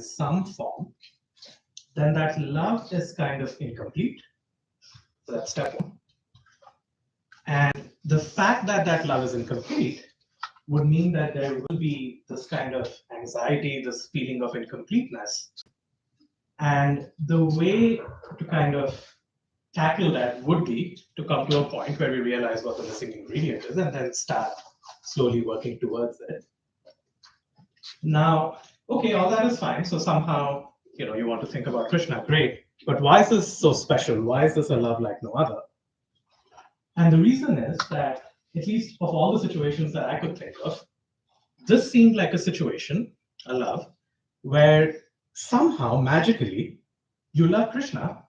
some form, then that love is kind of incomplete. So that's step one. And the fact that that love is incomplete would mean that there will be this kind of anxiety, this feeling of incompleteness. And the way to kind of tackle that would be to come to a point where we realize what the missing ingredient is and then start slowly working towards it. Now, okay, all that is fine. So somehow, you want to think about Krishna, great. But why is this so special? Why is this a love like no other? And the reason is that, at least of all the situations that I could think of, this seemed like a situation, a love, where somehow magically you love Krishna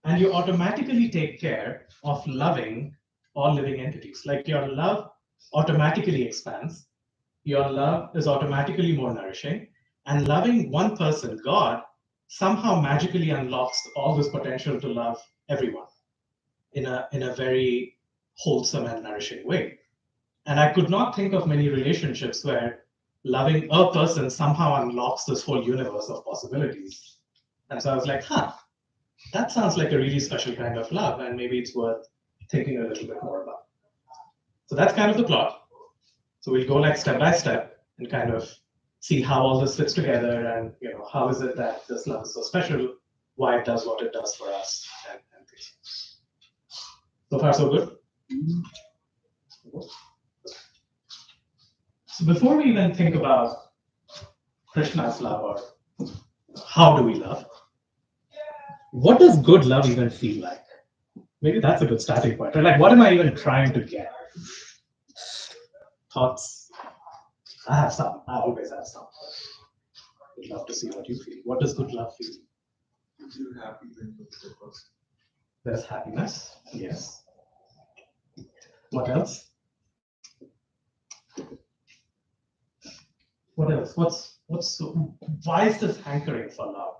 and you automatically take care of loving all living entities. Like your love automatically expands, your love is automatically more nourishing, and loving one person, God, somehow magically unlocks all this potential to love everyone in a very wholesome and nourishing way. And I could not think of many relationships where loving a person somehow unlocks this whole universe of possibilities. And so I was like, that sounds like a really special kind of love, and maybe it's worth thinking a little bit more about. So that's kind of the plot. So we'll go like step by step and kind of see how all this fits together, and how is it that this love is so special, why it does what it does for us, and things. So far, so good. So before we even think about Krishna's love, or how do we love, what does good love even feel like? Maybe that's a good starting point. Right? Like, what am I even trying to get? Thoughts? I have some. I always have some. I'd love to see what you feel. What does good love feel? Gives you happy when you look at the person. There's happiness. Yes. What else? What else? Why is this hankering for love?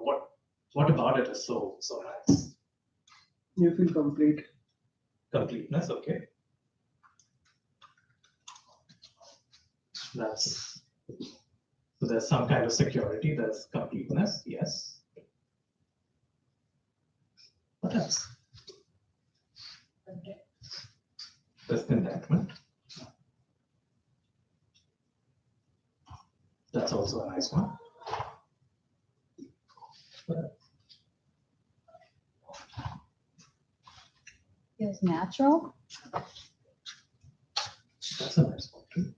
What about it is so nice? You feel complete. Completeness, okay. So there's some kind of security, there's completeness, yes. What else? There's contentment. That's also a nice one. What else? Feels natural. That's a nice one too.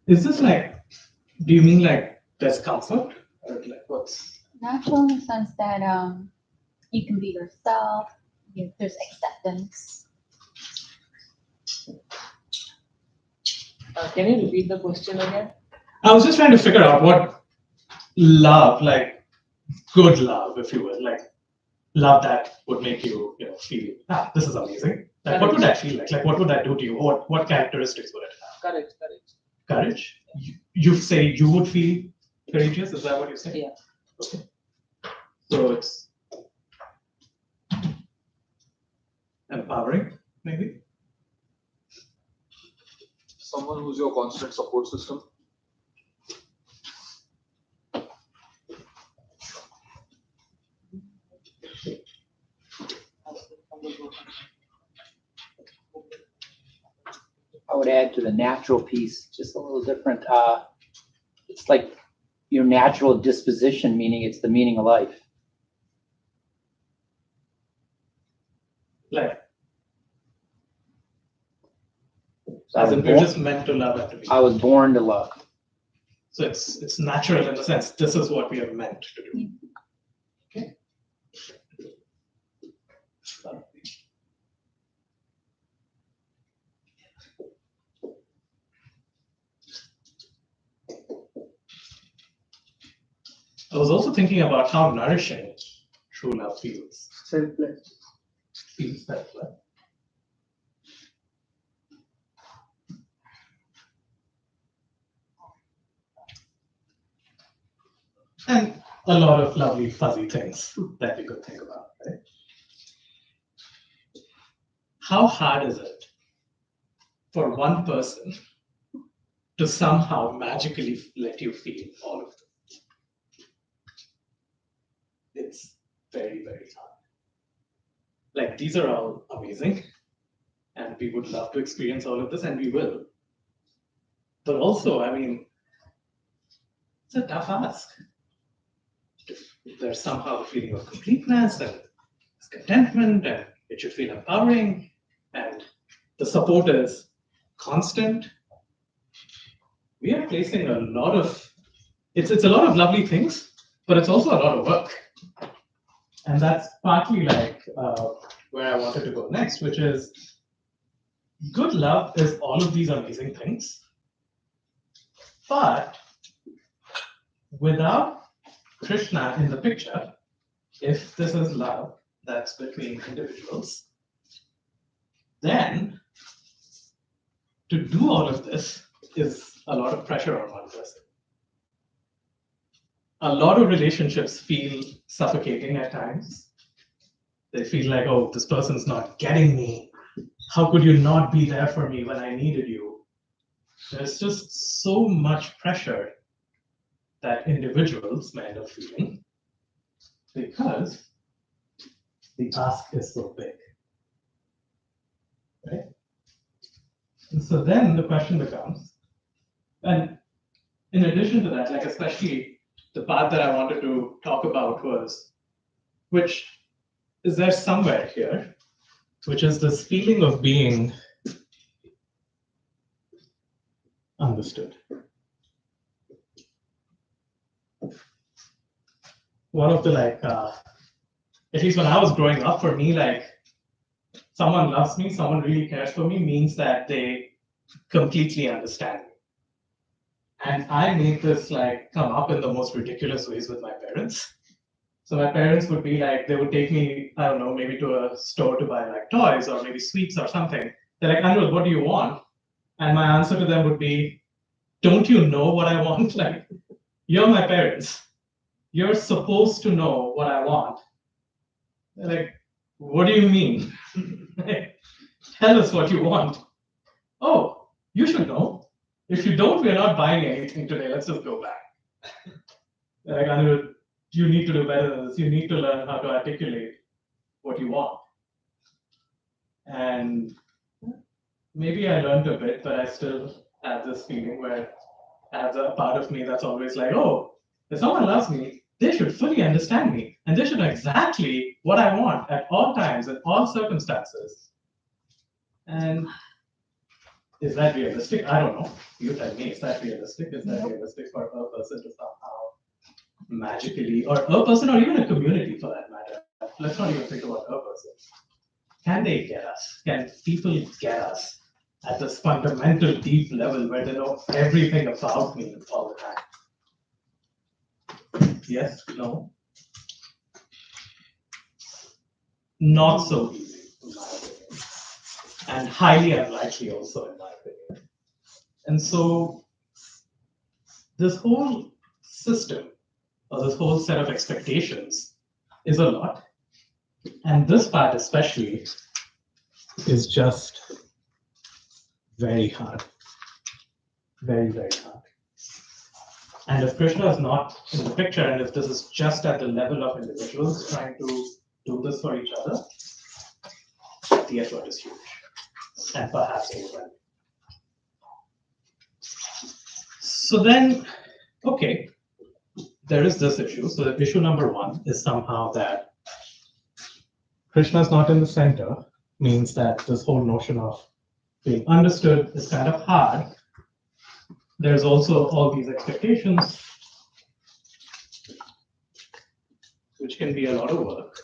Is this like, do you mean like there's comfort? Or like what's? Natural in the sense that you can be yourself, there's acceptance. Can you repeat the question again? I was just trying to figure out what love, like good love, if you will, like love that would make you, feel, this is amazing. Like, what would that feel like? Like, what would that do to you? What characteristics would it have? Courage. Courage? You say you would feel courageous? Is that what you say? Yeah. Okay. So it's empowering, maybe? Someone who's your constant support system. I would add to the natural piece, just a little different. It's like your natural disposition, meaning it's the meaning of life. Like, So as in we're just meant to love and to be. I was born to love. So it's natural in the sense this is what we are meant to do. Okay. I was also thinking about how nourishing true love feels. Selfless. Feels selfless. And a lot of lovely fuzzy things that we could think about, right? How hard is it for one person to somehow magically let you feel all of it. It's very, very hard. Like, these are all amazing, and we would love to experience all of this, and we will. But also, I mean, it's a tough ask. There's somehow a feeling of completeness and contentment, and it should feel empowering, and the support is constant. We are placing a lot of, it's a lot of lovely things, but it's also a lot of work. And that's partly like where I wanted to go next, which is good love is all of these amazing things. But without Krishna in the picture, if this is love that's between individuals, then to do all of this is a lot of pressure on one person. A lot of relationships feel suffocating at times. They feel like, oh, this person's not getting me. How could you not be there for me when I needed you? There's just so much pressure that individuals may end up feeling because the ask is so big. Right? And so then the question becomes, and in addition to that, like especially the part that I wanted to talk about was, which is there somewhere here, which is this feeling of being understood. One of the at least when I was growing up, for me, like someone loves me, someone really cares for me means that they completely understand me. And I made this like come up in the most ridiculous ways with my parents. So my parents would be like, they would take me, I don't know, maybe to a store to buy like toys or maybe sweets or something. They're like, Anirudh, what do you want? And my answer to them would be, don't you know what I want? Like, you're my parents. You're supposed to know what I want. They're like, what do you mean? Tell us what you want. Oh, you should know. If you don't, we're not buying anything today. Let's just go back. They're like, Anirudh, you need to do better than this. You need to learn how to articulate what you want. And maybe I learned a bit, but I still have this feeling where I have a part of me that's always like, oh, if someone loves me, they should fully understand me. And they should know exactly what I want at all times, in all circumstances. And is that realistic? I don't know. You tell me, is that realistic? Is that realistic for a person to somehow magically, or a person, or even a community for that matter? Let's not even think about a person. Can they get us? Can people get us at this fundamental deep level where they know everything about me all the time? Yes? No? Not so easy, in my opinion. And highly unlikely also, in my opinion. And so this whole system, or this whole set of expectations, is a lot. And this part especially is just very hard. Very, very hard. And if Krishna is not in the picture, and if this is just at the level of individuals trying to do this for each other, the effort is huge. And perhaps overwhelming. So then, okay, there is this issue. So the issue number one is somehow that Krishna is not in the center, means that this whole notion of being understood is kind of hard. There's also all these expectations, which can be a lot of work.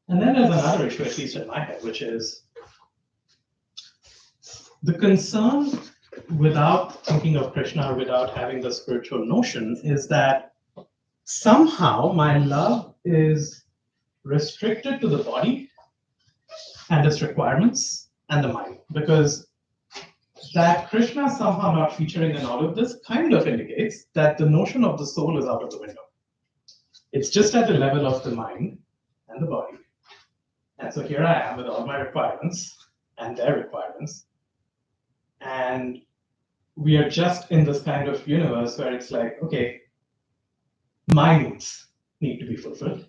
And then there's another issue, at least in my head, which is the concern without thinking of Krishna, without having the spiritual notion, is that somehow my love is restricted to the body and its requirements and the mind. Because that Krishna is somehow not featuring in all of this kind of indicates that the notion of the soul is out of the window. It's just at the level of the mind and the body. And so here I am with all my requirements and their requirements. And we are just in this kind of universe where it's like, okay, my needs need to be fulfilled.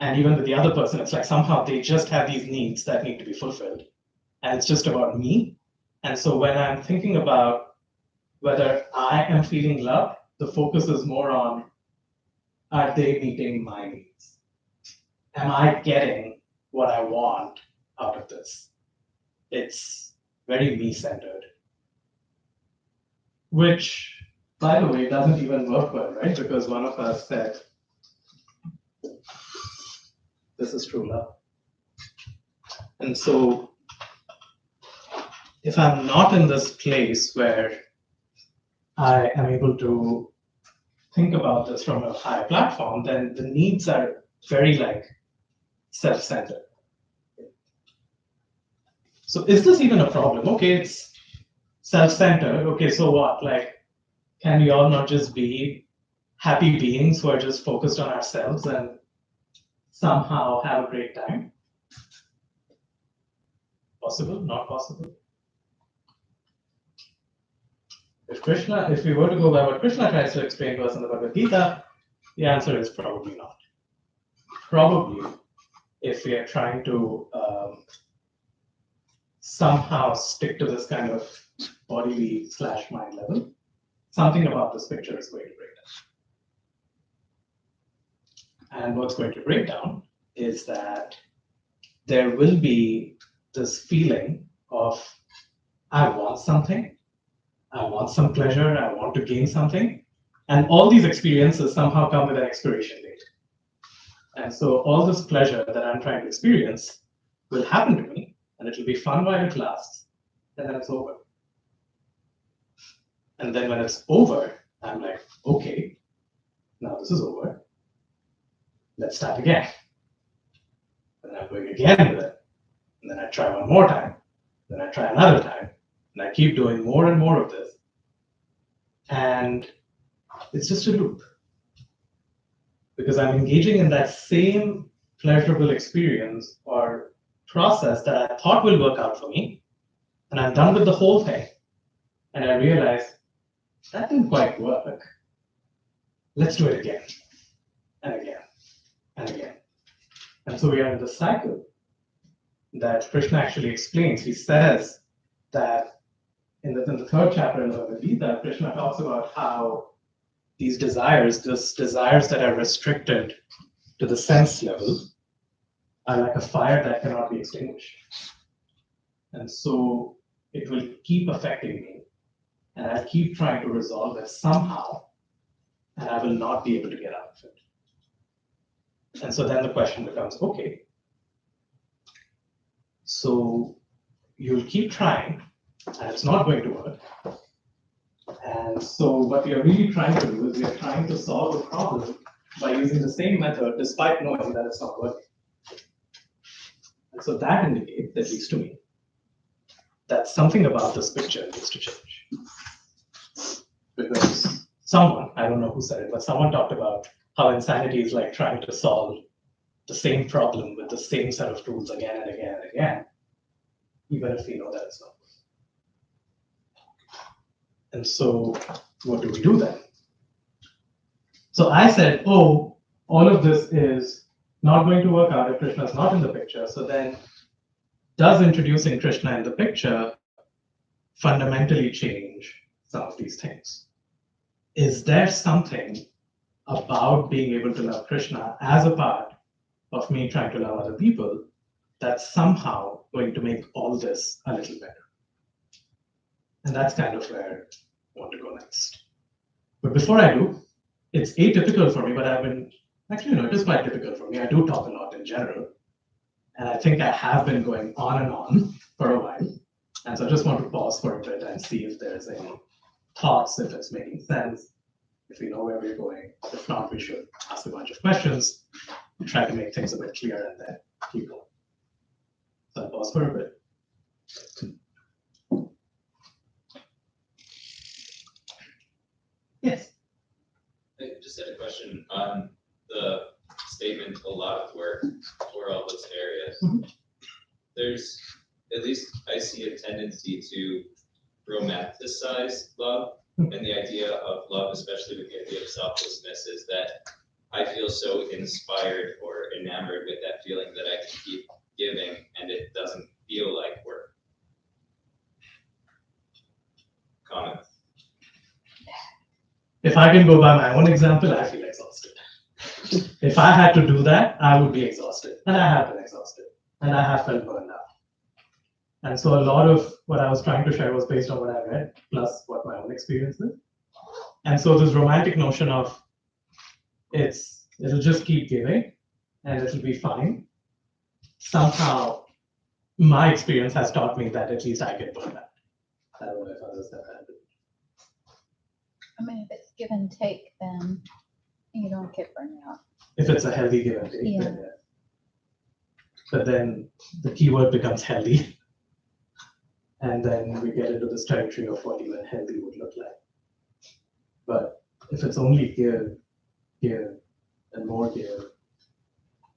And even with the other person, it's like somehow they just have these needs that need to be fulfilled. And it's just about me. And so when I'm thinking about whether I am feeling love, the focus is more on, are they meeting my needs? Am I getting what I want out of this? It's very me-centered. Which, by the way, doesn't even work well, right? Because one of us said, this is true love. And so if I'm not in this place where I am able to think about this from a higher platform, then the needs are very like self-centered. So is this even a problem? Okay, it's self-centered. Okay, so what? Like, can we all not just be happy beings who are just focused on ourselves and somehow have a great time? Possible? Not possible? If we were to go by what Krishna tries to explain to us in the Bhagavad Gita, the answer is probably not. Probably, if we are trying to somehow stick to this kind of bodily / mind level, something about this picture is going to break down. And what's going to break down is that there will be this feeling of, I want something, I want some pleasure, I want to gain something. And all these experiences somehow come with an expiration date. And so all this pleasure that I'm trying to experience will happen to me, and it'll be fun while it lasts, and then it's over. And then when it's over, I'm like, okay, now this is over. Let's start again. And I'm going again with it. And then I try one more time. Then I try another time. And I keep doing more and more of this. And it's just a loop. Because I'm engaging in that same pleasurable experience or process that I thought will work out for me. And I'm done with the whole thing. And I realize that didn't quite work. Let's do it again. And again. And again. And so we are in the cycle that Krishna actually explains. He says that in the third chapter of the Bhagavad Gita, Krishna talks about how these desires that are restricted to the sense level, are like a fire that cannot be extinguished. And so it will keep affecting me, and I'll keep trying to resolve it somehow, and I will not be able to get out of it. And so then the question becomes, okay, so you'll keep trying, and it's not going to work. And so what we are really trying to do is we are trying to solve a problem by using the same method despite knowing that it's not working. And so that indicates, at least to me, that something about this picture needs to change. Because someone, I don't know who said it, but someone talked about how insanity is like trying to solve the same problem with the same set of tools again and again and again, even if we know that it's not. And so what do we do then? So I said, oh, all of this is not going to work out if Krishna is not in the picture. So then does introducing Krishna in the picture fundamentally change some of these things? Is there something about being able to love Krishna as a part of me trying to love other people that's somehow going to make all this a little better? And that's kind of where I want to go next. But before I do, it's atypical for me, but I've been, actually, no, it is quite typical for me. I do talk a lot in general. And I think I have been going on and on for a while. And so I just want to pause for a bit and see if there's any thoughts, if it's making sense, if we know where we're going. If not, we should ask a bunch of questions, try to make things a bit clearer, and then keep going. So I'll pause for a bit. Yes. I just had a question on the statement a lot of work for all those areas. Mhm. There's, at least I see a tendency to romanticize love, and the idea of love, especially with the idea of selflessness, is that I feel so inspired or enamored with that feeling that I can keep giving and it doesn't feel like work. Comment. If I can go by my own example, I feel exhausted. If I had to do that, I would be exhausted. And I have been exhausted. And I have felt burned out. And so a lot of what I was trying to share was based on what I read, plus what my own experience is. And so this romantic notion of it'll just keep giving and it'll be fine. Somehow, my experience has taught me that at least I get burned out. I don't know if others have had it. I mean, if it's give and take, then you don't get burned out. If it's a healthy give and take, Yeah. then yeah. But then the keyword becomes healthy. And then we get into this territory of what even healthy would look like. But if it's only give, and more give,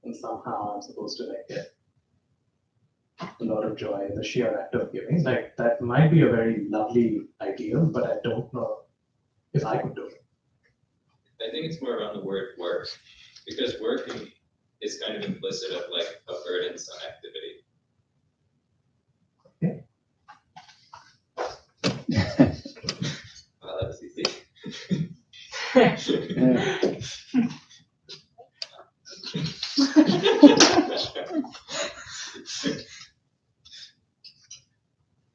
and somehow I'm supposed to like get a lot of joy in the sheer act of giving, like that might be a very lovely ideal, but I don't know if I could do it. I think it's more around the word work, because working is kind of implicit of like a burdensome activity. Wow, that was easy.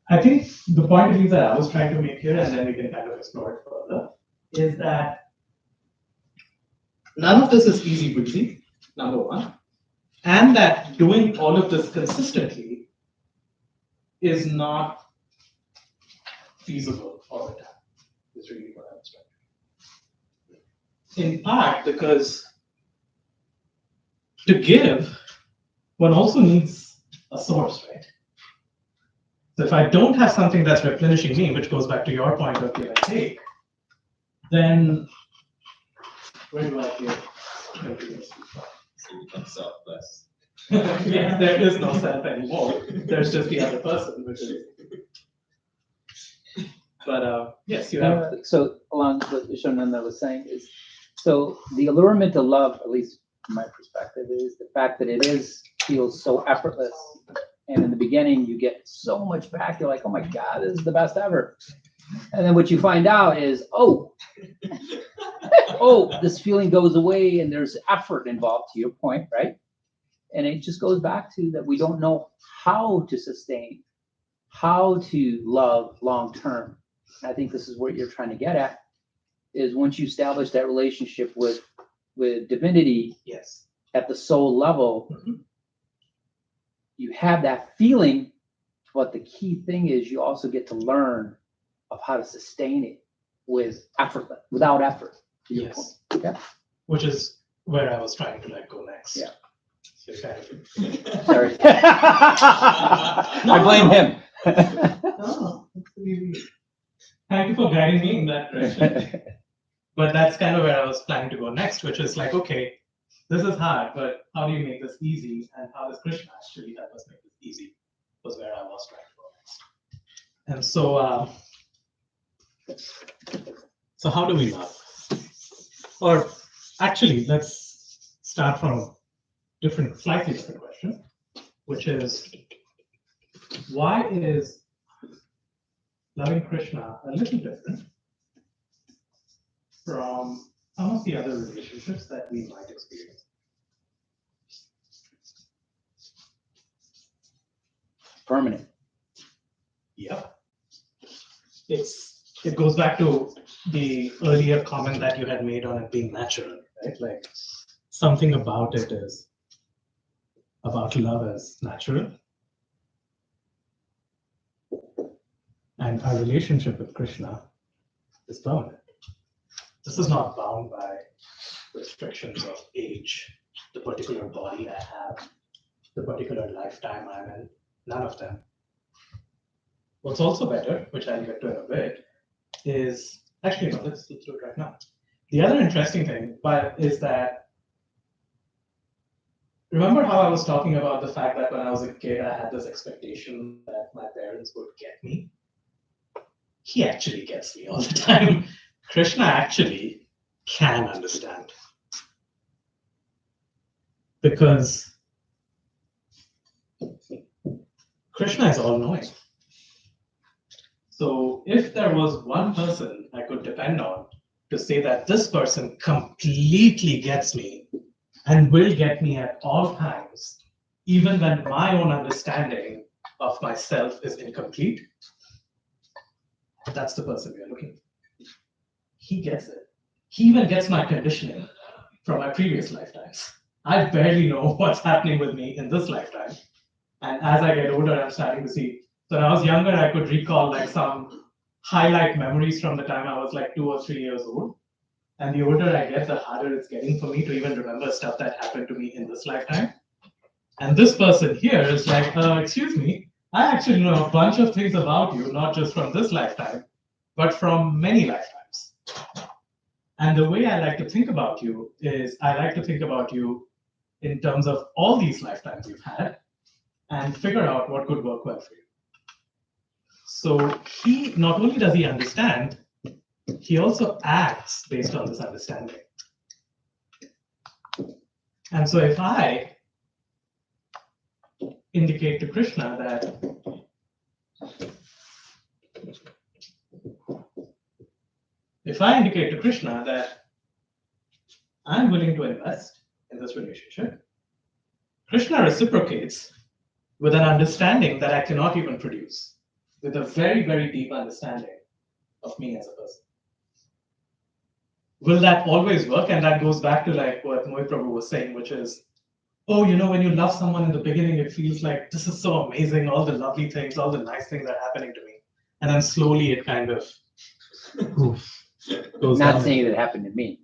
I think the point at least that I was trying to make here, and then we can kind of explore it further, is that none of this is easy breezy, number one, and that doing all of this consistently is not feasible all the time, is really what I was trying to. In part because to give, one also needs a source, right? So if I don't have something that's replenishing me, which goes back to your point of give and take, then where do I give? So you become selfless. Yes, there is no self anymore. There's just the other person, which is. But yes, you have. So along what Vishwananda was saying is, so the allurement of love, at least from my perspective, is the fact that it feels so effortless. And in the beginning, you get so much back. You're like, oh my God, this is the best ever. And then what you find out is, oh, this feeling goes away and there's effort involved, to your point, right? And it just goes back to that we don't know how to sustain, how to love long term. I think this is what you're trying to get at, is once you establish that relationship with divinity, Yes. at the soul level, Mhm. you have that feeling, but the key thing is you also get to learn of how to sustain it without effort. to your point. Yes. Okay. Which is where I was trying to like go next. Yeah. So kind of. Sorry. I blame him. Oh, thank you for guiding me in that direction. But that's kind of where I was planning to go next, which is like, okay, this is hard, but how do you make this easy? And how does Krishna actually help us make this easy? Was where I was trying to go next. And so how do we love? Or actually, let's start from a slightly different question, which is, why is loving Krishna a little different from some of the other relationships that we might experience? Permanent. Yep. It goes back to the earlier comment that you had made on it being natural, right? Like something about it is about love as natural. And our relationship with Krishna is permanent. This is not bound by restrictions of age, the particular body I have, the particular lifetime I'm in, none of them. What's also better, which I'll get to in a bit, is actually no, let's do it right now. The other interesting thing is that remember how I was talking about the fact that when I was a kid, I had this expectation that my parents would get me? He actually gets me all the time. Krishna actually can understand. Because Krishna is all-knowing. So if there was one person I could depend on to say that this person completely gets me and will get me at all times, even when my own understanding of myself is incomplete, that's the person we are looking for. He gets it. He even gets my conditioning from my previous lifetimes. I barely know what's happening with me in this lifetime. And as I get older, I'm starting to see. So when I was younger, I could recall like some highlight memories from the time I was like 2 or 3 years old. And the older I get, the harder it's getting for me to even remember stuff that happened to me in this lifetime. And this person here is like, excuse me, I actually know a bunch of things about you, not just from this lifetime, but from many lifetimes. And the way I like to think about you is I like to think about you in terms of all these lifetimes you've had and figure out what could work well for you. So he, not only does he understand, he also acts based on this understanding. And so if I indicate to Krishna that I'm willing to invest in this relationship, Krishna reciprocates with an understanding that I cannot even produce, with a very, very deep understanding of me as a person. Will that always work? And that goes back to like what Moy Prabhu was saying, which is, oh, you know, when you love someone in the beginning, it feels like this is so amazing, all the lovely things, all the nice things are happening to me. And then slowly it kind of goes Not down. saying it happened to me.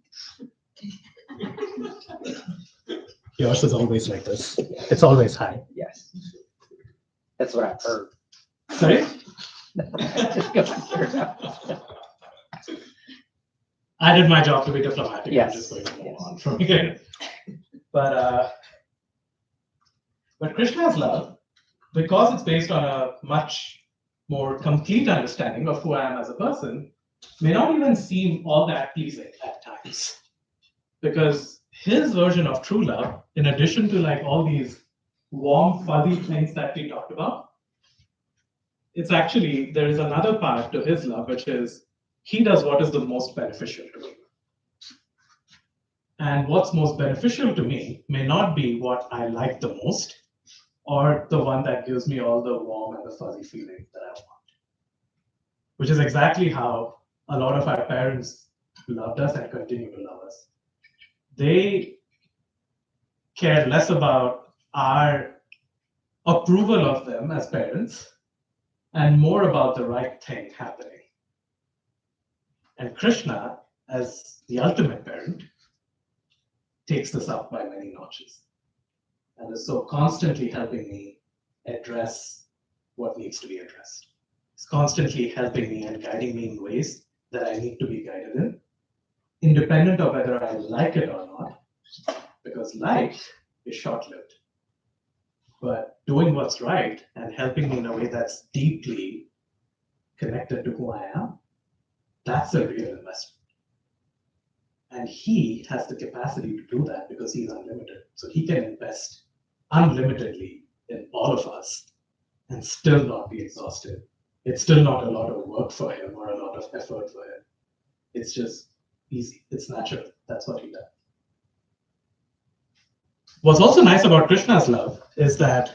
Yours is always like this. It's always high. Yes. That's what I've heard. Sorry? Just go on. I did my job to be diplomatic. Yes. I'm just going to move on from here. But Krishna's love, because it's based on a much more complete understanding of who I am as a person, may not even seem all that pleasing at times. Because his version of true love, in addition to like all these warm, fuzzy things that we talked about, it's actually, there is another part to his love, which is he does what is the most beneficial to me. And what's most beneficial to me may not be what I like the most, or the one that gives me all the warm and the fuzzy feelings that I want. Which is exactly how a lot of our parents loved us and continue to love us. They care less about our approval of them as parents and more about the right thing happening. And Krishna, as the ultimate parent, takes this up by many notches and is so constantly helping me address what needs to be addressed. It's constantly helping me and guiding me in ways that I need to be guided in, independent of whether I like it or not, because like is short-lived. But doing what's right and helping me in a way that's deeply connected to who I am, that's a real investment. And he has the capacity to do that because he's unlimited. So he can invest unlimitedly in all of us and still not be exhausted. It's still not a lot of work for him or a lot of effort for him. It's just easy. It's natural. That's what he does. What's also nice about Krishna's love is that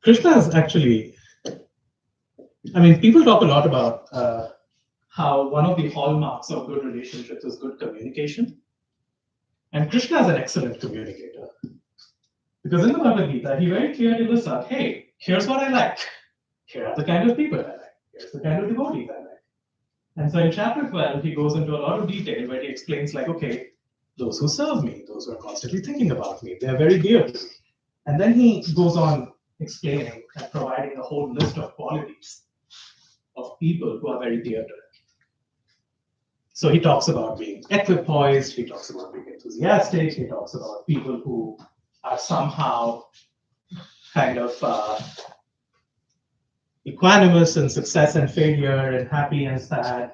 Krishna is actually, I mean, people talk a lot about how one of the hallmarks of good relationships is good communication. And Krishna is an excellent communicator. Because in the Bhagavad Gita, he very clearly lists out, hey, here's what I like. Here are the kind of people I like. Here's the kind of devotees I like. And so in chapter 12, he goes into a lot of detail where he explains like, okay, those who serve me, those who are constantly thinking about me, they're very dear to me. And then he goes on explaining and providing a whole list of qualities of people who are very dear to him. So he talks about being equipoised, he talks about being enthusiastic, he talks about people who are somehow kind of equanimous in success and failure and happy and sad.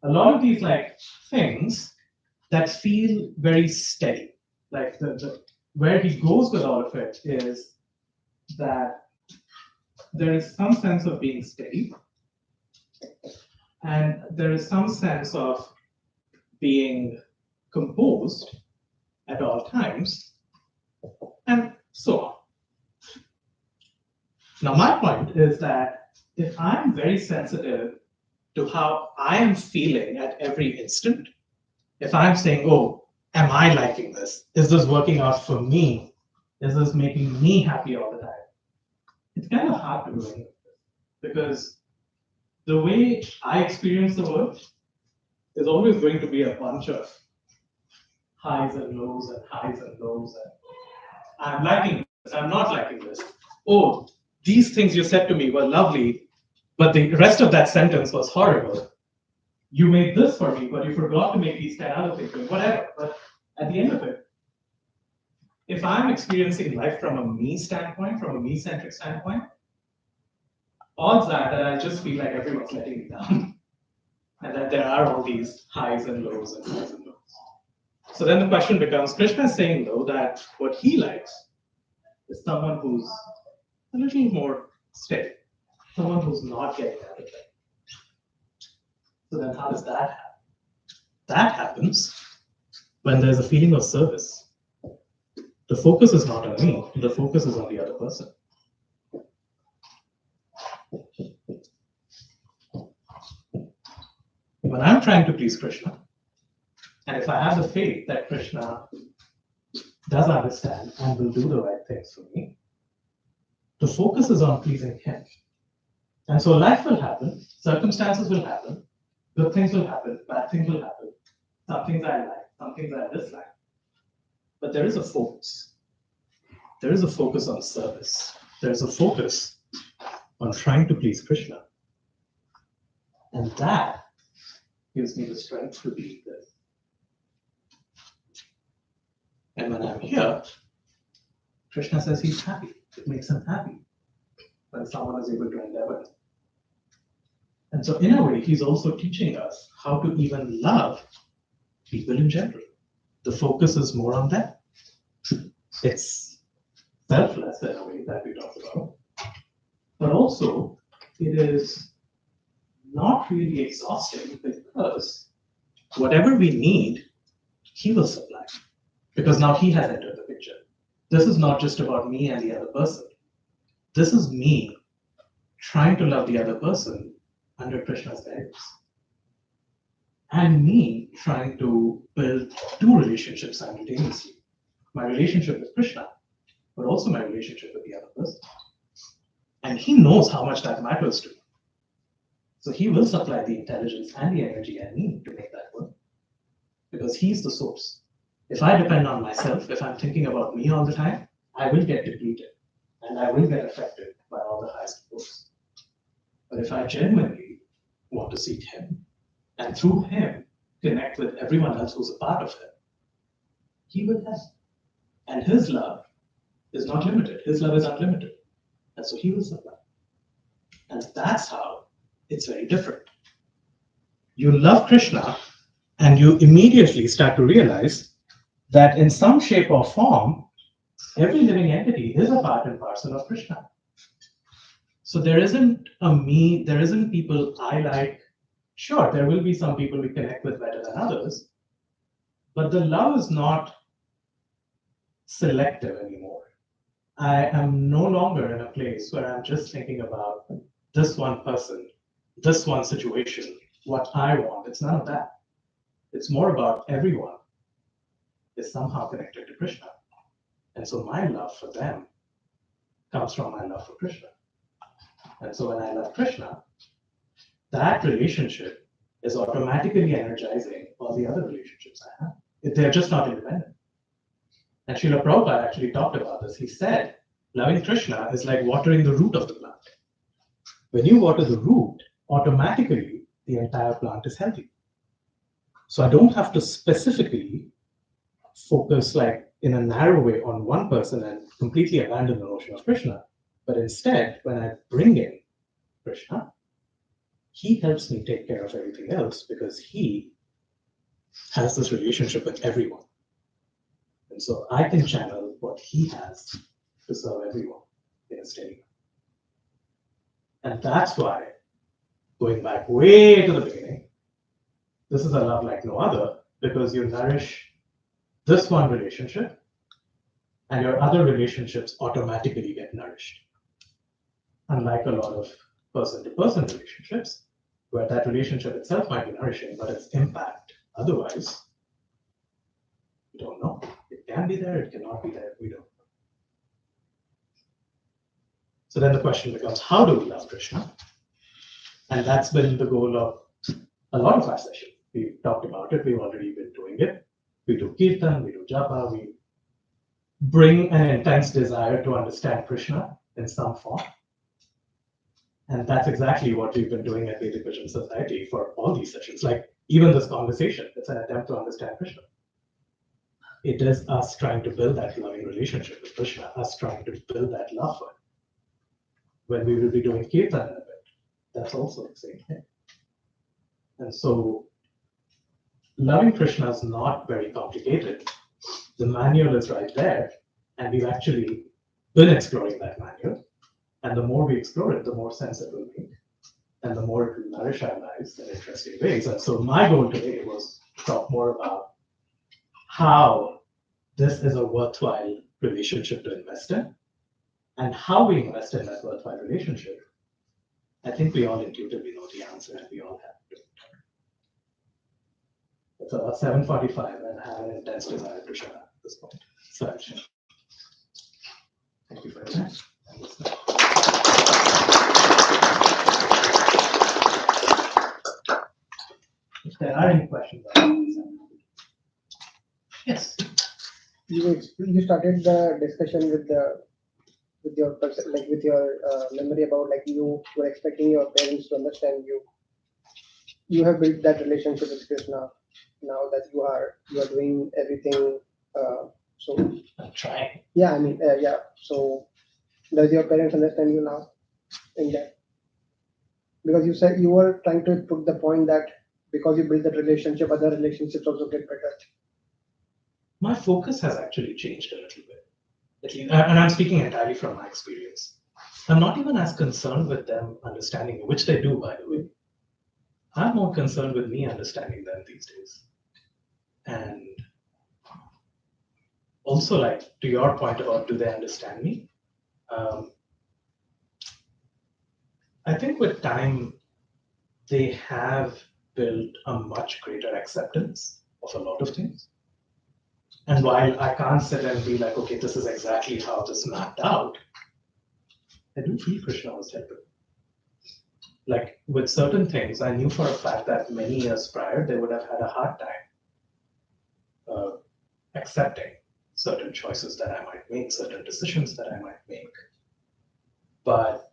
A lot of these like things that feel very steady. Like where he goes with all of it is that there is some sense of being steady, and there is some sense of being composed at all times, and so on. Now, my point is that if I'm very sensitive to how I am feeling at every instant, if I'm saying, oh, am I liking this? Is this working out for me? Is this making me happy all the time? It's kind of hard to do anything because the way I experience the world is always going to be a bunch of highs and lows and highs and lows. And I'm liking this, I'm not liking this. Oh, these things you said to me were lovely, but the rest of that sentence was horrible. You made this for me, but you forgot to make these 10 other things, whatever. But at the end of it, if I'm experiencing life from a me standpoint, from a me-centric standpoint, odds are that I just feel like everyone's letting me down. And that there are all these highs and lows and highs and lows. So then the question becomes, Krishna is saying though that what he likes is someone who's a little more steady, someone who's not getting out of it. So then how does that happen? That happens when there's a feeling of service. The focus is not on me, the focus is on the other person. When I'm trying to please Krishna, and if I have the faith that Krishna does understand and will do the right things for me, the focus is on pleasing him. And so life will happen, circumstances will happen, good things will happen, bad things will happen, some things I like, some things I dislike. But there is a focus. There is a focus on service. There's a focus on trying to please Krishna. And that gives me the strength to be this. And when I'm here, Krishna says he's happy. It makes him happy when someone is able to endeavor him. And so in a way, he's also teaching us how to even love people in general. The focus is more on that. It's selfless in a way that we talked about. But also, it is not really exhausting because whatever we need, he will supply. Because now he has entered the picture. This is not just about me and the other person. This is me trying to love the other person under Krishna's guidance. And me trying to build two relationships simultaneously. My relationship with Krishna, but also my relationship with the other person. And he knows how much that matters to me. So he will supply the intelligence and the energy I need to make that work. Because he's the source. If I depend on myself, if I'm thinking about me all the time, I will get depleted and I will get affected by all the highest lows. But if I genuinely want to seek him and through him connect with everyone else who's a part of him, he will help. And his love is not limited. His love is unlimited. And so he will supply. And that's how it's very different. You love Krishna and you immediately start to realize that in some shape or form, every living entity is a part and parcel of Krishna. So there isn't a me, there isn't people I like. Sure, there will be some people we connect with better than others, but the love is not selective anymore. I am no longer in a place where I'm just thinking about this one person, this one situation, what I want. It's none of that. It's more about everyone is somehow connected to Krishna. And so my love for them comes from my love for Krishna. And so when I love Krishna, that relationship is automatically energizing all the other relationships I have. They're just not independent. And Srila Prabhupada actually talked about this. He said, loving Krishna is like watering the root of the plant. When you water the root, automatically the entire plant is healthy. So I don't have to specifically focus like in a narrow way on one person and completely abandon the notion of Krishna. But instead, when I bring in Krishna, he helps me take care of everything else because he has this relationship with everyone. And so I can channel what he has to serve everyone in a steady way. And that's why, going back way to the beginning, this is a love like no other, because you nourish this one relationship and your other relationships automatically get nourished. Unlike a lot of person-to-person relationships, where that relationship itself might be nourishing, but its impact otherwise, we don't know. It can be there, it cannot be there, we don't know. So then the question becomes, how do we love Krishna? And that's been the goal of a lot of our sessions. We've talked about it, we've already been doing it. We do Kirtan, we do Japa, we bring an intense desire to understand Krishna in some form. And that's exactly what we've been doing at Vedic Vision Society for all these sessions. Like even this conversation, it's an attempt to understand Krishna. It is us trying to build that loving relationship with Krishna, us trying to build that love for him. When we will be doing Kirtan in a bit, that's also the same thing. And so loving Krishna is not very complicated. The manual is right there, and we've actually been exploring that manual. And the more we explore it, the more sense it will make, and the more it will nourish our lives in interesting ways. And so my goal today was to talk more about how this is a worthwhile relationship to invest in, and how we invest in that worthwhile relationship. I think we all intuitively know the answer, and we all have to. It's about 7:45, and I have an intense desire to shut up at this point. So I'll shut up. Thank you for your time. If there are any questions, yes. You started the discussion with your memory about like you were expecting your parents to understand you. You have built that relationship with Krishna. Now that you are doing everything. So I'm trying. yeah, I mean yeah. So does your parents understand you now in that? Because you said you were trying to put the point that because you build that relationship, other relationships also get better. My focus has actually changed a little bit. And I'm speaking entirely from my experience. I'm not even as concerned with them understanding me, which they do, by the way. I'm more concerned with me understanding them these days. And also, like, to your point about do they understand me? I think with time, they have built a much greater acceptance of a lot of things. And while I can't sit and be like, okay, this is exactly how this mapped out, I do feel Krishna was helping. Like with certain things, I knew for a fact that many years prior, they would have had a hard time accepting certain choices that I might make, certain decisions that I might make. But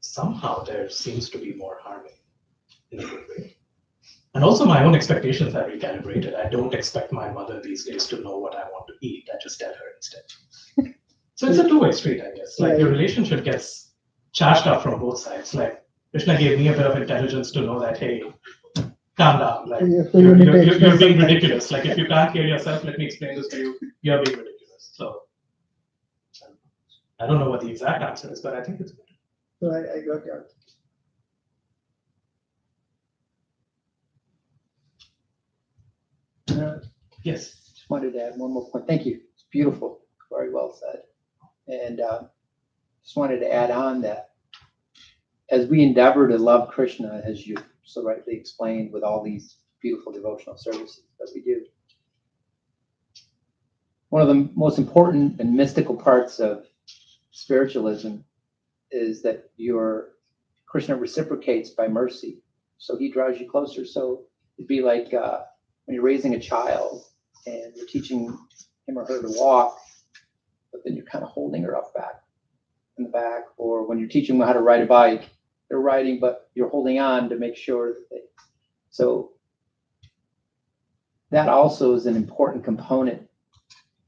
somehow there seems to be more harmony in a good way. And also my own expectations have recalibrated. I don't expect my mother these days to know what I want to eat. I just tell her instead. So it's a two-way street, I guess. Like your relationship gets charged up from both sides. Like Krishna gave me a bit of intelligence to know that, hey, calm down. Like you're being ridiculous. Like if you can't hear yourself, let me explain this to you. You're being ridiculous. So I don't know what the exact answer is, but I think it's good. So I got your answer. Yes. Just wanted to add one more point. Thank you. It's beautiful. Very well said. And just wanted to add on that as we endeavor to love Krishna, as you so rightly explained, with all these beautiful devotional services that we do, one of the most important and mystical parts of spiritualism is that your Krishna reciprocates by mercy. So he draws you closer. So it'd be like when you're raising a child and you're teaching him or her to walk, but then you're kind of holding her up back in the back. Or when you're teaching them how to ride a bike, they're riding, but you're holding on to make sure that they. So that also is an important component.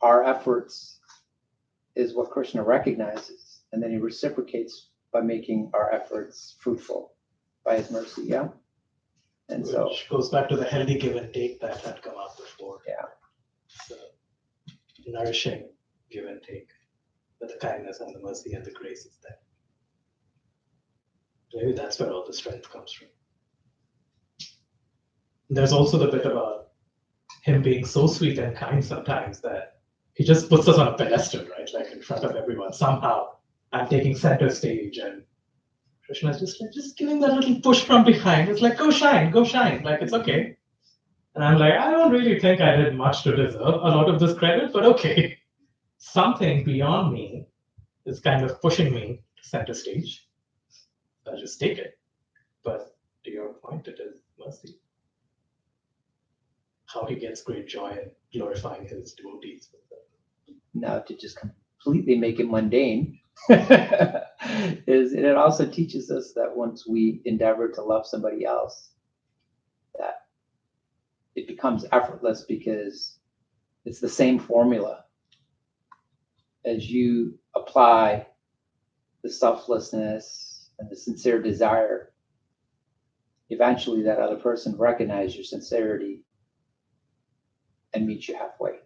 Our efforts is what Krishna recognizes, and then he reciprocates by making our efforts fruitful by his mercy. Yeah. And so, Which goes back to the healthy give and take that had come up before. yeah. So, nourishing give and take, but the kindness and the mercy and the grace is there. Maybe that's where all the strength comes from. There's also the bit about him being so sweet and kind sometimes that he just puts us on a pedestal, right? Like in front of everyone. Somehow I'm taking center stage and Krishna's just giving that little push from behind. It's like, go shine, like it's okay. And I'm like, I don't really think I did much to deserve a lot of this credit, but okay. Something beyond me is kind of pushing me to center stage. I'll just take it. But to your point, it is mercy. How he gets great joy in glorifying his devotees. Now, to just completely make it mundane, is it also teaches us that once we endeavor to love somebody else, that it becomes effortless because it's the same formula. As you apply the selflessness and the sincere desire, eventually that other person recognizes your sincerity and meets you halfway.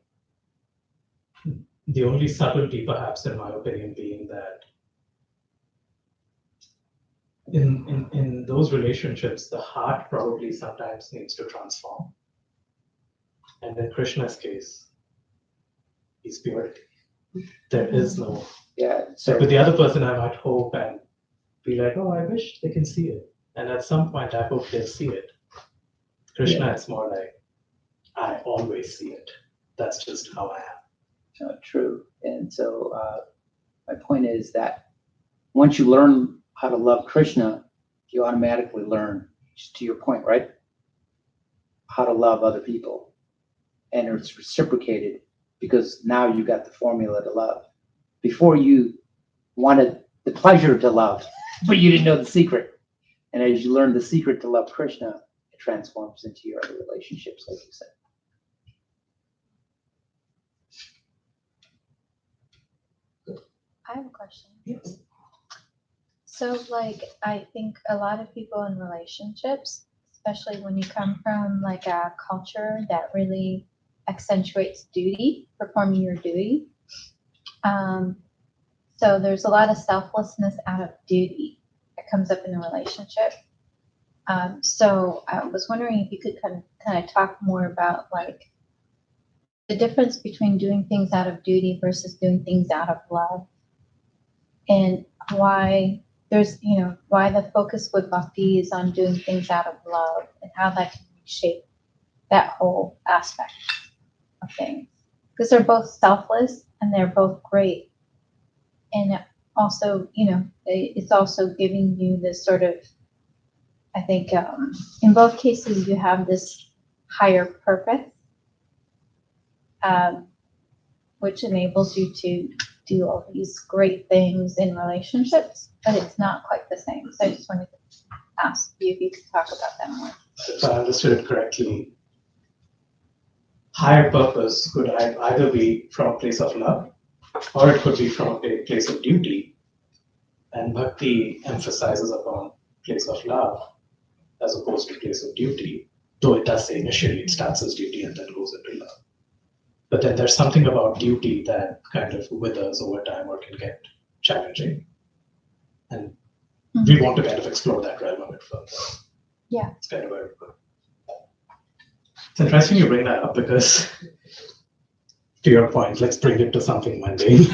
The only subtlety, perhaps, in my opinion, being that in those relationships, the heart probably sometimes needs to transform. And in Krishna's case, he's purity. There is no. Yeah. So with the other person, I might hope and be like, oh, I wish they can see it. And at some point, I hope they'll see it. Krishna, it's more like, I always see it. That's just how I am. True. And so my point is that once you learn how to love Krishna, you automatically learn, just to your point, right? How to love other people. And it's reciprocated because now you got the formula to love. Before you wanted the pleasure to love, but you didn't know the secret. And as you learn the secret to love Krishna, it transforms into your other relationships, like you said. I have a question. Yes. So, like, I think a lot of people in relationships, especially when you come from like a culture that really accentuates duty, performing your duty. So there's a lot of selflessness out of duty that comes up in a relationship. So I was wondering if you could kind of talk more about like the difference between doing things out of duty versus doing things out of love, and why there's, why the focus with Bhakti is on doing things out of love and how that can shape that whole aspect of things. Because they're both selfless and they're both great. And also, it's also giving you this sort of, I think, in both cases, you have this higher purpose, which enables you to do all these great things in relationships, but it's not quite the same. So I just wanted to ask you if you could talk about that more. If I understood it correctly, higher purpose could either be from a place of love, or it could be from a place of duty. And Bhakti emphasizes upon place of love as opposed to place of duty, though it does say initially it starts as duty and then goes into love. But then there's something about duty that kind of withers over time or can get challenging. And we want to kind of explore that realm a bit further. Yeah. It's kind of where we go. It's interesting you bring that up because, to your point, let's bring it to something mundane.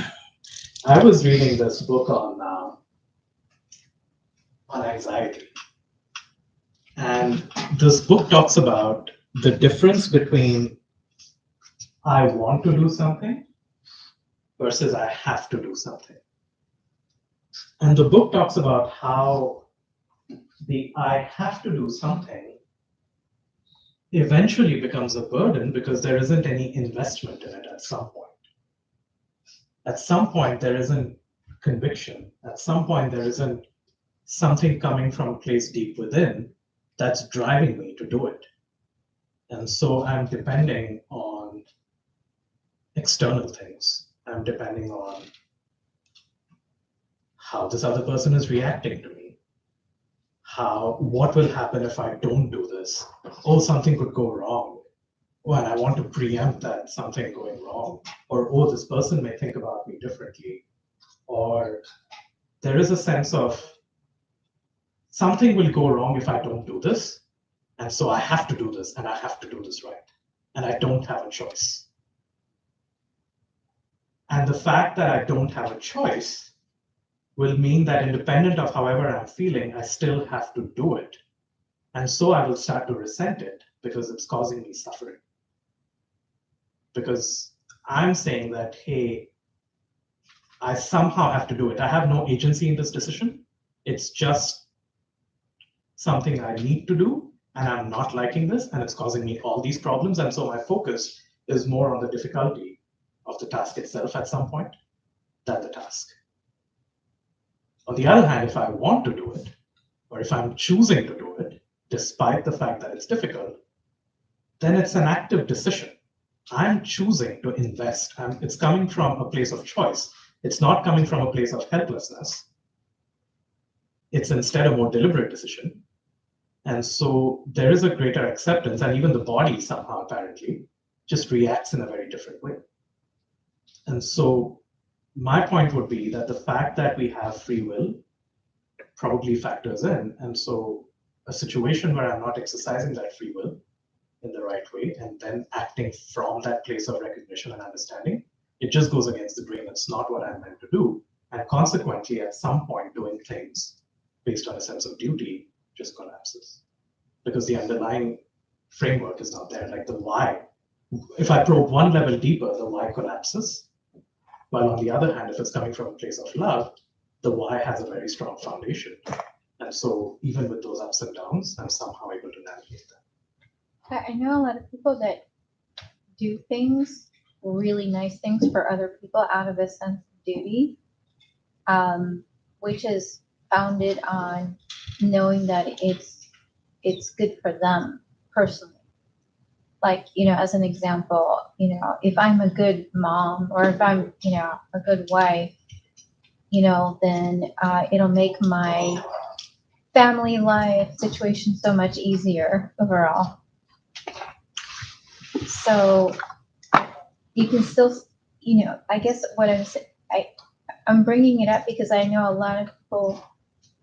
I was reading this book on anxiety. And this book talks about the difference between I want to do something versus I have to do something. And the book talks about how the I have to do something eventually becomes a burden because there isn't any investment in it at some point. At some point, there isn't conviction. At some point, there isn't something coming from a place deep within that's driving me to do it. And so I'm depending on external things. I'm depending on how this other person is reacting to me. What will happen if I don't do this? Oh, something could go wrong. Oh, and I want to preempt that something going wrong. Or, oh, this person may think about me differently. Or there is a sense of something will go wrong if I don't do this. And so I have to do this, and I have to do this right. And I don't have a choice. And the fact that I don't have a choice will mean that independent of however I'm feeling, I still have to do it. And so I will start to resent it because it's causing me suffering. Because I'm saying that, hey, I somehow have to do it. I have no agency in this decision. It's just something I need to do, and I'm not liking this, and it's causing me all these problems. And so my focus is more on the difficulty of the task itself at some point than the task. On the other hand, if I want to do it, or if I'm choosing to do it, despite the fact that it's difficult, then it's an active decision. I'm choosing to invest. It's coming from a place of choice. It's not coming from a place of helplessness. It's instead a more deliberate decision. And so there is a greater acceptance, and even the body somehow apparently just reacts in a very different way. And so my point would be that the fact that we have free will probably factors in. And so a situation where I'm not exercising that free will in the right way and then acting from that place of recognition and understanding, it just goes against the grain. It's not what I'm meant to do. And consequently, at some point, doing things based on a sense of duty just collapses. Because the underlying framework is not there. Like the why. If I probe one level deeper, the why collapses. While on the other hand, if it's coming from a place of love, the why has a very strong foundation. And so even with those ups and downs, I'm somehow able to navigate that. I know a lot of people that do things, really nice things for other people out of a sense of duty, which is founded on knowing that it's good for them personally. Like, as an example, if I'm a good mom or if I'm, a good wife, then it'll make my family life situation so much easier overall. So you can still, I guess what I'm bringing it up because I know a lot of people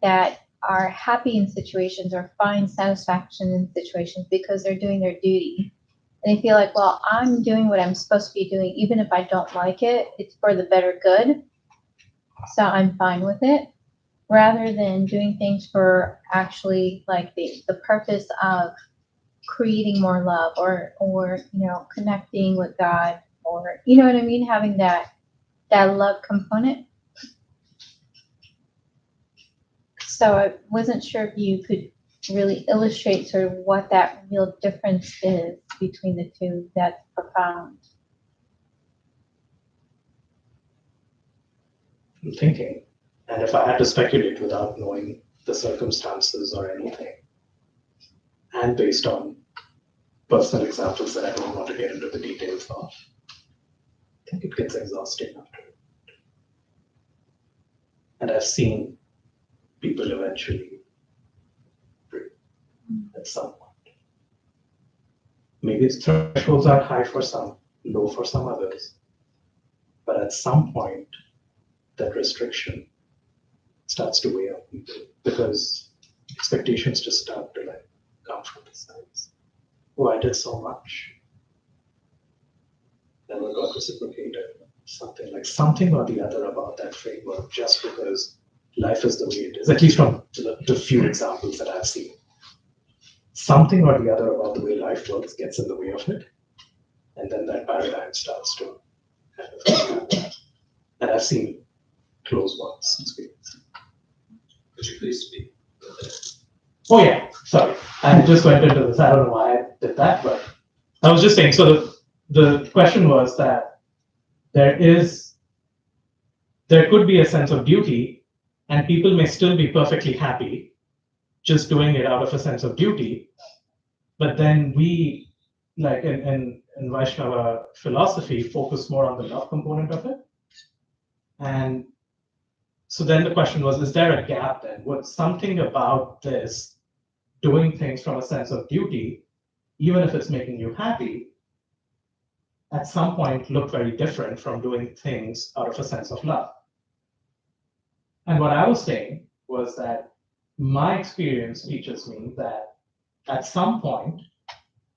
that are happy in situations or find satisfaction in situations because they're doing their duty. And they feel like, well, I'm doing what I'm supposed to be doing, even if I don't like it, it's for the better good. So I'm fine with it, rather than doing things for actually like the purpose of creating more love or connecting with God, or you know what I mean, having that love component. So I wasn't sure if you could really illustrate sort of what that real difference is between the two. That's profound. I'm thinking, and if I had to speculate without knowing the circumstances or anything, and based on personal examples that I don't want to get into the details of, I think it gets exhausting after it. And I've seen people eventually break at some point. Maybe its thresholds are high for some, low for some others. But at some point, that restriction starts to weigh on people because expectations just start to come from the sides. Oh, I did so much. Never got reciprocated. Something or the other about that framework, just because life is the way it is, at least from the few examples that I've seen. Something or the other about the way life works gets in the way of it. And then that paradigm starts to kind of, and I've seen close ones experience. Could you please speak? Oh yeah, sorry. I just went into this. I don't know why I did that, but I was just saying, so the question was that there could be a sense of duty, and people may still be perfectly happy just doing it out of a sense of duty, but then we like in Vaishnava philosophy, focus more on the love component of it. And so then the question was, is there a gap then? Would something about this, doing things from a sense of duty, even if it's making you happy, at some point look very different from doing things out of a sense of love? And what I was saying was that my experience teaches me that at some point,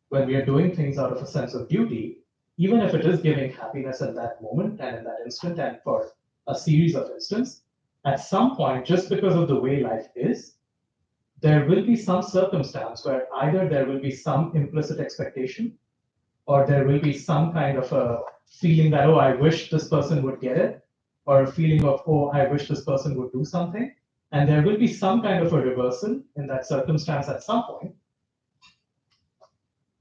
when we are doing things out of a sense of duty, even if it is giving happiness in that moment and in that instant and for a series of instances, at some point, just because of the way life is, there will be some circumstance where either there will be some implicit expectation, or there will be some kind of a feeling that, oh, I wish this person would get it, or a feeling of, oh, I wish this person would do something. And there will be some kind of a reversal in that circumstance at some point.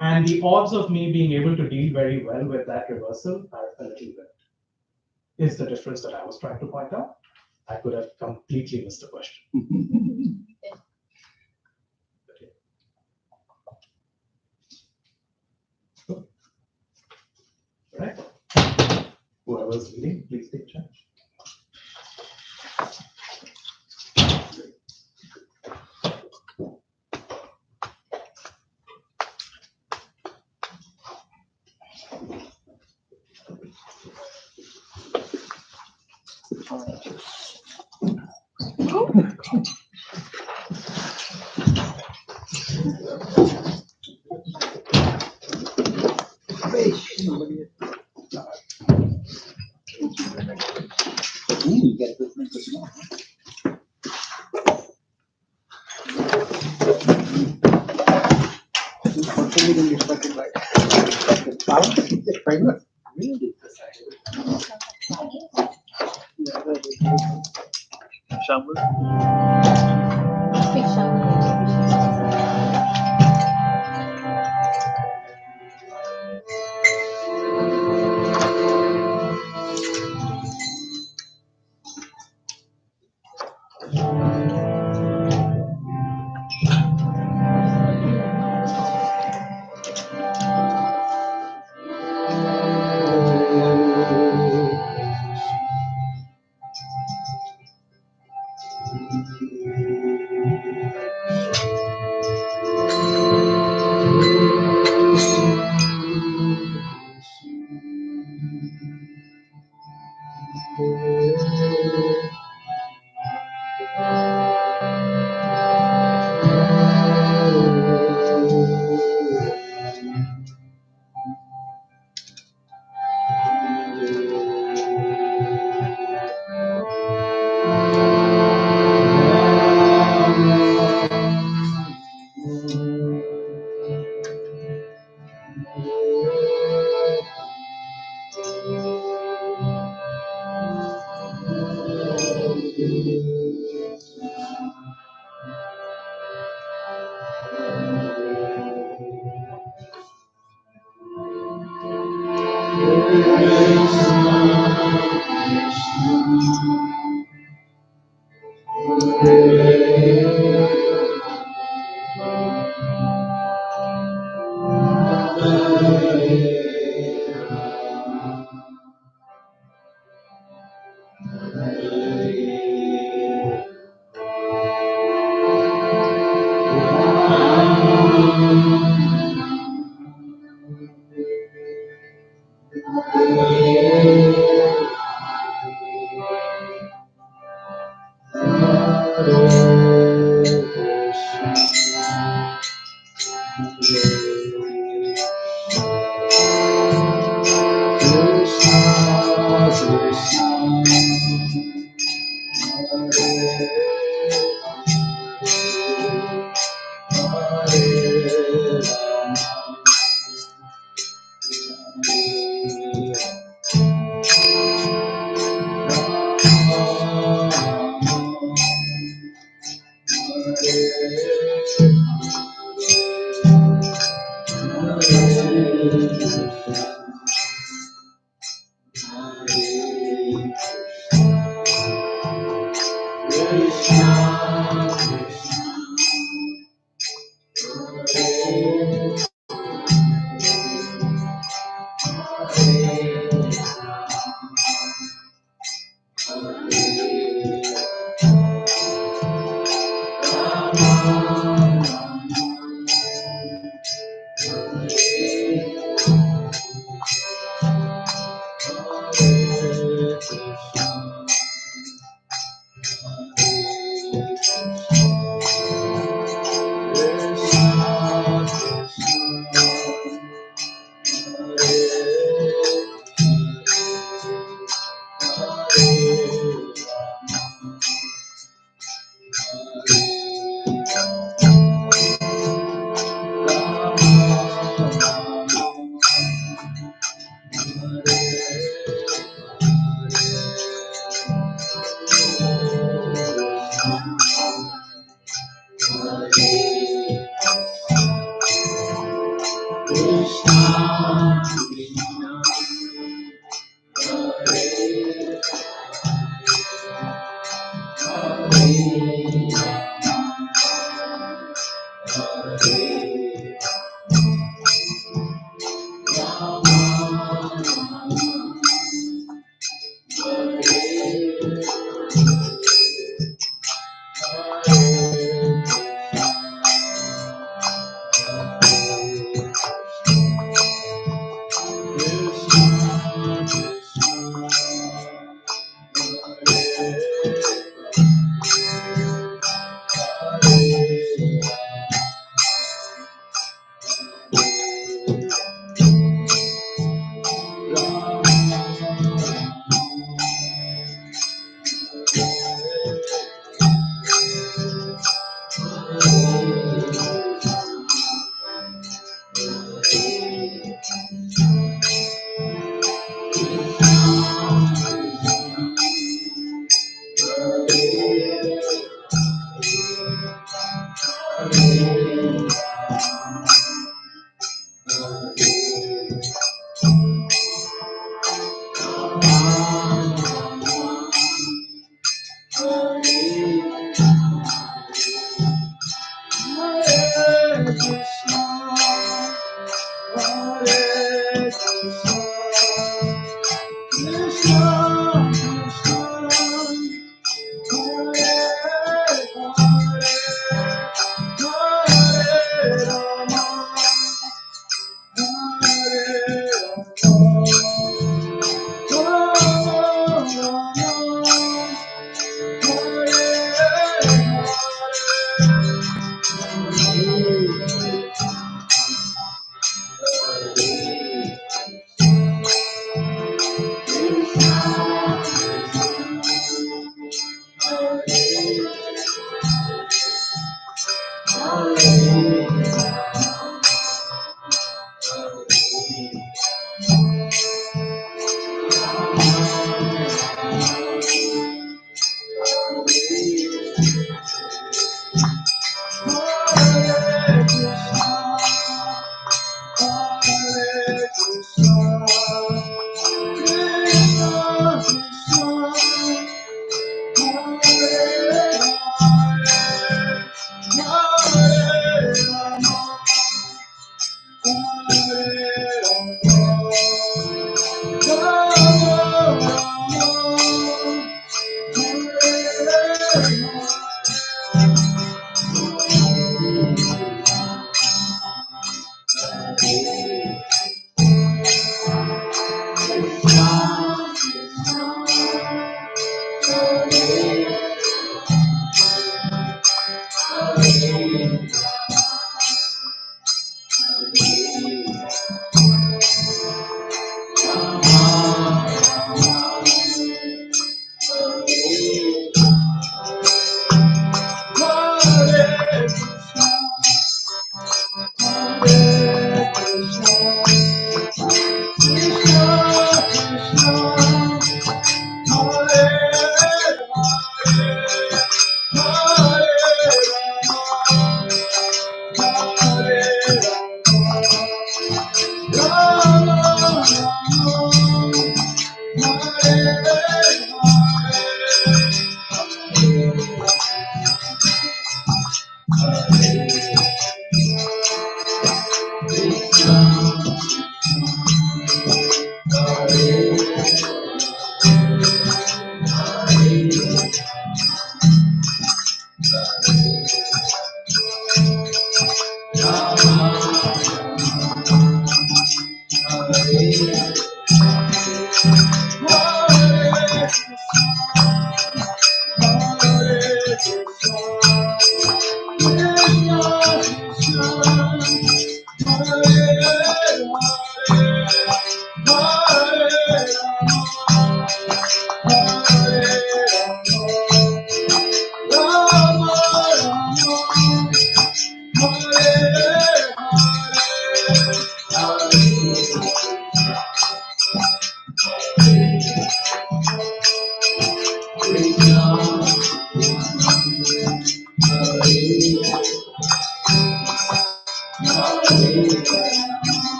And the odds of me being able to deal very well with that reversal are a little bit. Is the difference that I was trying to point out. I could have completely missed the question. Cool. All right. Whoever's leading, please take charge.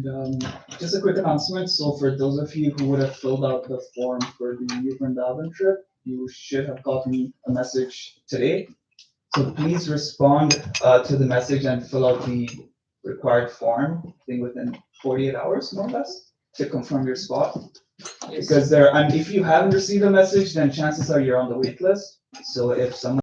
And just a quick announcement. So for those of you who would have filled out the form for the Vrindavan trip, you should have gotten a message today. So please respond to the message and fill out the required form, I think within 48 hours, more or less, to confirm your spot. Because and if you haven't received a message, then chances are you're on the wait list. So if someone